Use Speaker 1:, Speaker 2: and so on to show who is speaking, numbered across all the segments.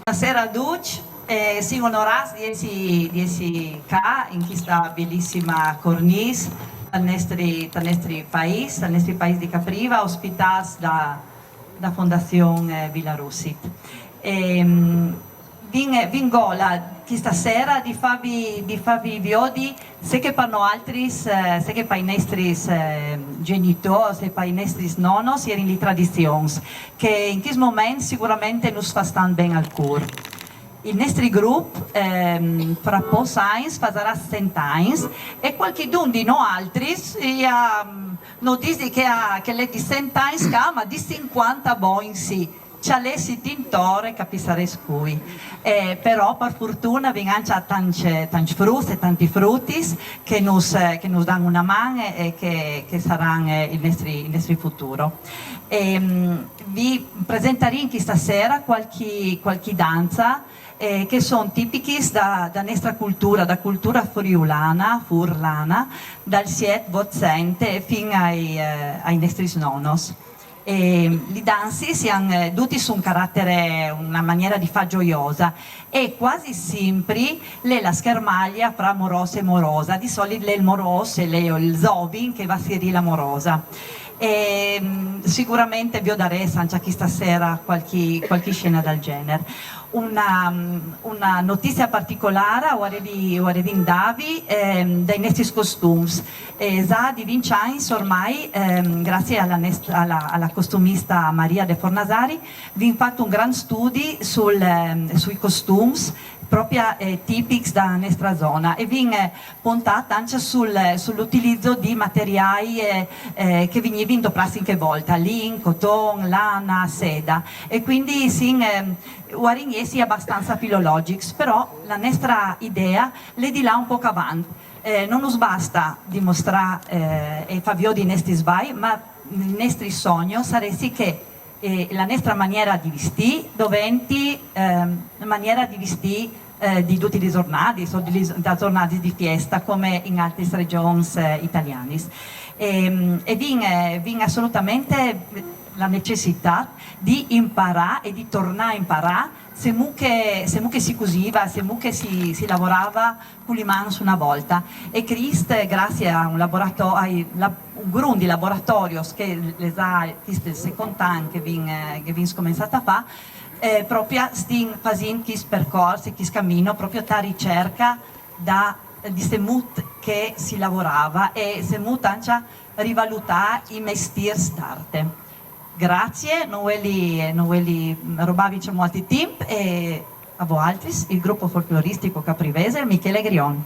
Speaker 1: Buonasera a tutti, siamo onorati di qua in questa bellissima cornice dal nostro paese di Capriva, ospitati da Fondazione Villa Russit. Vingola questa sera di farvi viodi, se che fanno altri, se che per i nostri genitori, se per i nostri nonno, erano le tradizioni, che in questo momento sicuramente ci fa stare bene al cuore. Il nostro gruppo fra pochi anni farà 100 anni e qualcuno di noi altri non dice che le di 100 anni, ma di 50 buoni sì. C'è l'essi tintore capisare cui. Però per fortuna abbiamo anche tanti frutti e tanti frutti che ci danno una mano e che saranno il nostro futuro. Vi presenterò questa sera qualche danza che sono tipiche da nostra cultura, da cultura furlana, dal siet vozzente fino ai nostri nonnos. Le danze si hanno tutti su un carattere, una maniera di fare gioiosa e quasi sempre la schermaglia fra morosa e morosa, di solito il moroso e il zovin che va a essere la morosa. Sicuramente vi darei anche questa sera qualche scena del genere. Una notizia particolare ora di Davi dai nostri costumi. Sa di Vinciani ormai, grazie alla costumista Maria De Fornasari, vi ho fatto un gran studio sui costumi proprio tipici della nostra zona e vi puntato anche sull'utilizzo di materiali che venivano indossati anche volta, lin, cotone, lana, seda e quindi sia abbastanza filologici, però la nostra idea è di là un po' avanti. Non ci basta dimostrare e fare di nostri sbagli, ma il nostro sogno sarebbe che la nostra maniera di vestire diventi maniera di vestire di tutti i giornati, da giornate di festa come in altre regioni italiane. E viene assolutamente la necessità di imparare e di tornare a imparare se si cuciva, se si lavorava con le mani una volta. E Crist, grazie a un gruppo di laboratori che les ha il secondo anno che viene cominciato a fare, proprio stiamo facendo questo percorso, questo cammino, proprio da ricerca di semut che si lavorava e semut anche rivalutare i mestieri d'arte. Grazie, non voglio rubarvi molto tempo e a voi altri, il gruppo folcloristico caprivese Michele Grion.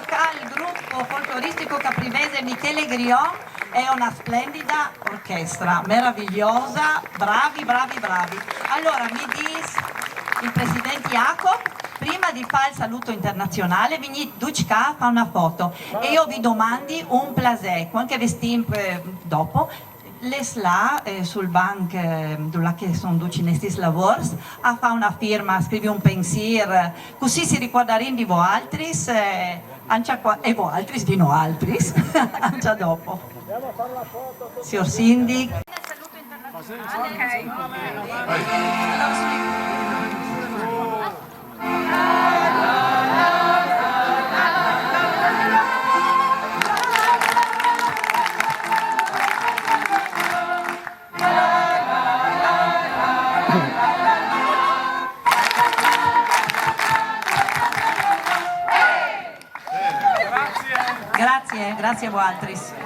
Speaker 1: tocca al gruppo folcloristico caprivese Michele Grion e una splendida orchestra, meravigliosa, bravi, bravi, bravi. Allora, mi dice il presidente Jacob, prima di fare il saluto internazionale, venite Ducca fa una foto e io vi domandi un plaisir, anche vestim dopo, les là sul banc dove che sono duci nestis lavors, a fa una firma, scrivi un pensiero, così si ricorderanno di voi altri, e voi altri di noi altri, già dopo. Andiamo a fare la foto. Signor Sindic. Saluto internazionale. Grazie a voi altri.